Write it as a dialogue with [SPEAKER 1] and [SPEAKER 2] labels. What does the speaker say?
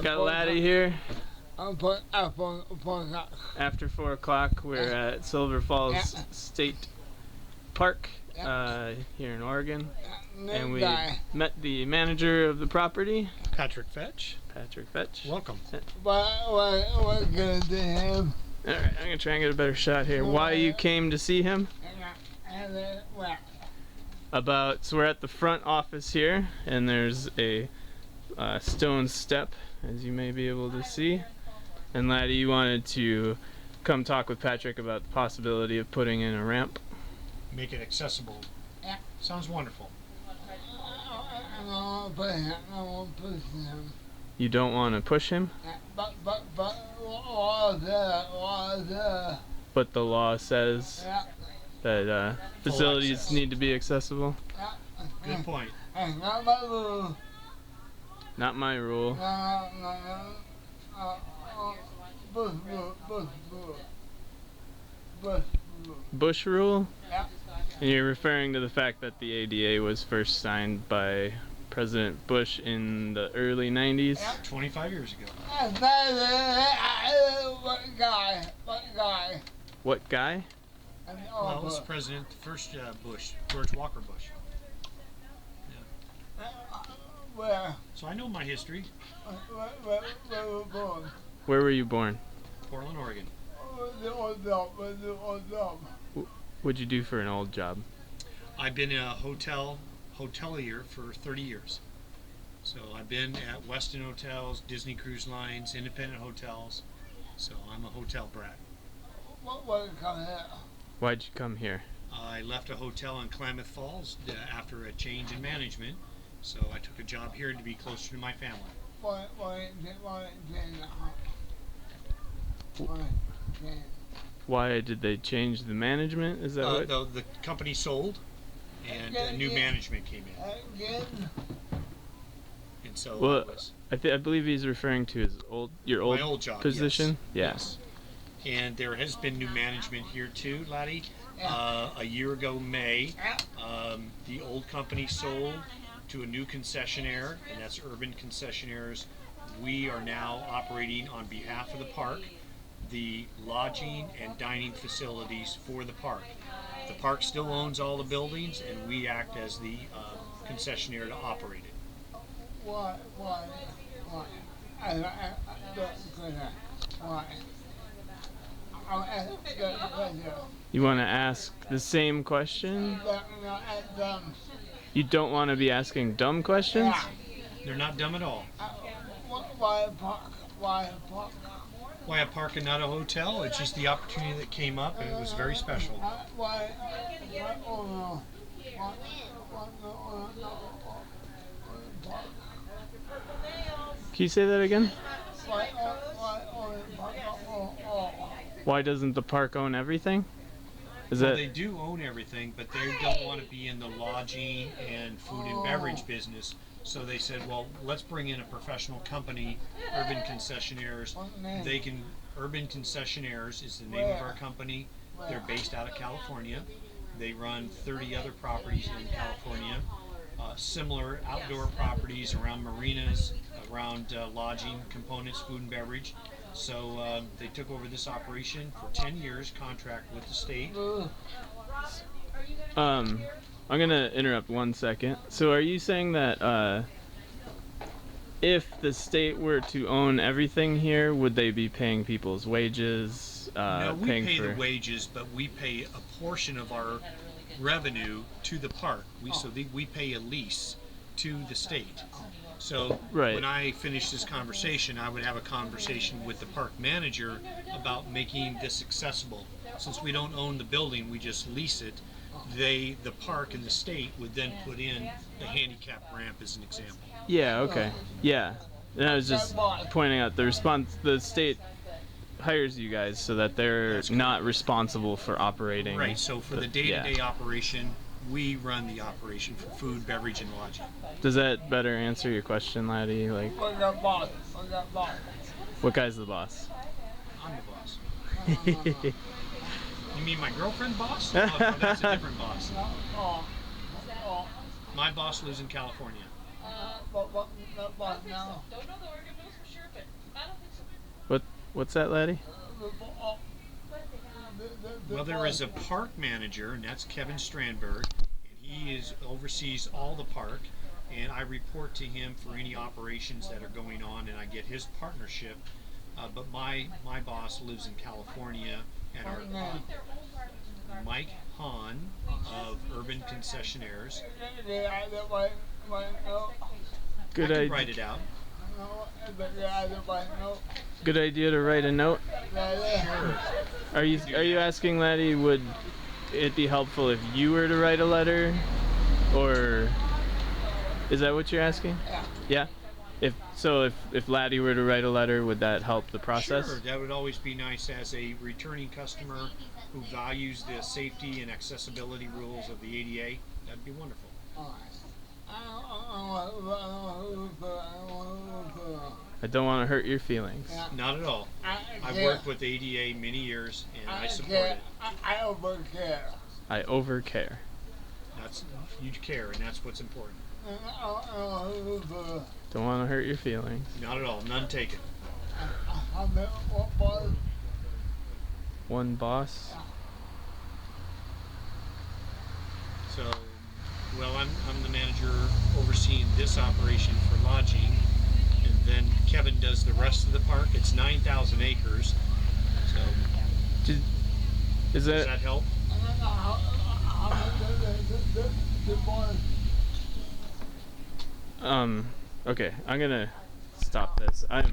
[SPEAKER 1] Got Laddie here.
[SPEAKER 2] After
[SPEAKER 1] After 4 o'clock, we're at Silver Falls State Park here in Oregon. And we met the manager of the property,
[SPEAKER 3] Patrick Vetch.
[SPEAKER 1] Patrick Vetch.
[SPEAKER 3] Welcome.
[SPEAKER 2] what good to him?
[SPEAKER 1] Alright, I'm gonna try and get a better shot here. Why you came to see him? So we're at the front office here, and there's a stone step, as you may be able to see. And Laddie, you wanted to come talk with Patrick about the possibility of putting in a ramp.
[SPEAKER 3] Make it accessible. Sounds wonderful.
[SPEAKER 1] You don't want to push him? But the law says that facilities need to be accessible.
[SPEAKER 3] Good point.
[SPEAKER 1] Not my rule. Bush rule? And you're referring to the fact that the ADA was first signed by President Bush in the early 90s?
[SPEAKER 3] 25 years ago.
[SPEAKER 2] What guy?
[SPEAKER 1] What guy?
[SPEAKER 3] Well, it was President, first Bush, George Walker Bush.
[SPEAKER 2] Where?
[SPEAKER 3] So I know my history.
[SPEAKER 2] Where were born?
[SPEAKER 1] Where were you born?
[SPEAKER 3] Portland, Oregon.
[SPEAKER 1] What'd you do for an old job?
[SPEAKER 3] I've been a hotelier for 30 years. So I've been at Westin Hotels, Disney Cruise Lines, independent hotels. So I'm a hotel brat.
[SPEAKER 2] What come here?
[SPEAKER 1] Why'd you come here?
[SPEAKER 3] I left a hotel in Klamath Falls after a change in management. So I took a job here to be closer to my family.
[SPEAKER 1] Why did they change the management? Is that what?
[SPEAKER 3] The company sold, and new management came in. And so
[SPEAKER 1] Well, I believe he's referring to his your
[SPEAKER 3] my old job
[SPEAKER 1] position.
[SPEAKER 3] Yes. And there has been new management here too, Laddie. A year ago, May, the old company sold to a new concessionaire, and that's Urban Concessionaires. We are now operating on behalf of the park the lodging and dining facilities for the park. The park still owns all the buildings, and we act as the concessionaire to operate it.
[SPEAKER 2] Why?
[SPEAKER 1] You want to ask the same question? You don't want to be asking dumb questions?
[SPEAKER 3] They're not dumb at all.
[SPEAKER 2] Why a park?
[SPEAKER 3] Why a park and not a hotel? It's just the opportunity that came up, and it was very special.
[SPEAKER 1] Can you say that again? Why doesn't the park own everything?
[SPEAKER 3] Well, they do own everything, but they don't want to be in the lodging and food and beverage business. So they said, well, let's bring in a professional company, Urban Concessionaires. Urban Concessionaires is the name of our company. They're based out of California. They run 30 other properties in California, similar outdoor properties around marinas, around lodging components, food and beverage. So they took over this operation for 10 years, contract with the state.
[SPEAKER 1] I'm gonna interrupt 1 second. So are you saying that if the state were to own everything here, would they be paying people's wages?
[SPEAKER 3] No, we pay the wages, but we pay a portion of our revenue to the park. We pay a lease to the state. So when I finish this conversation, I would have a conversation with the park manager about making this accessible. Since we don't own the building, we just lease it. The park and the state would then put in the handicap ramp as an example.
[SPEAKER 1] Yeah, okay. Yeah. And I was just pointing out the state hires you guys so that they're not responsible for operating.
[SPEAKER 3] Right, so for the day-to-day operation, we run the operation for food, beverage, and lodging.
[SPEAKER 1] Does that better answer your question, Laddie? Like, what guy's the boss?
[SPEAKER 3] I'm the boss. You mean my girlfriend boss? No, that's a different boss. My boss lives in California.
[SPEAKER 1] What's that, laddie?
[SPEAKER 3] Well, there is a park manager, and that's Kevin Strandberg, and he oversees all the park, and I report to him for any operations that are going on, and I get his partnership. But my boss lives in California, and our Mike Hahn of Urban Concessionaires.
[SPEAKER 1] Good
[SPEAKER 3] I can
[SPEAKER 1] idea.
[SPEAKER 3] write it out.
[SPEAKER 1] Good idea to write a note.
[SPEAKER 3] Sure.
[SPEAKER 1] Are you asking, laddie, would it be helpful if you were to write a letter, or is that what you're asking?
[SPEAKER 2] Yeah.
[SPEAKER 1] Yeah. If laddie were to write a letter, would that help the process?
[SPEAKER 3] Sure, that would always be nice as a returning customer who values the safety and accessibility rules of the ADA. That'd be wonderful.
[SPEAKER 1] I don't want to hurt your feelings.
[SPEAKER 3] Not at all. I've worked with ADA many years, and I support it.
[SPEAKER 2] I overcare.
[SPEAKER 1] I overcare.
[SPEAKER 3] That's you care, and that's what's important.
[SPEAKER 1] Don't want to hurt your feelings.
[SPEAKER 3] Not at all. None taken.
[SPEAKER 1] One boss.
[SPEAKER 3] So, well, I'm the manager overseeing this operation for lodging, and then Kevin does the rest of the park. It's 9,000 acres. So,
[SPEAKER 1] Does
[SPEAKER 3] does that help?
[SPEAKER 1] Okay, I'm gonna stop this. I'm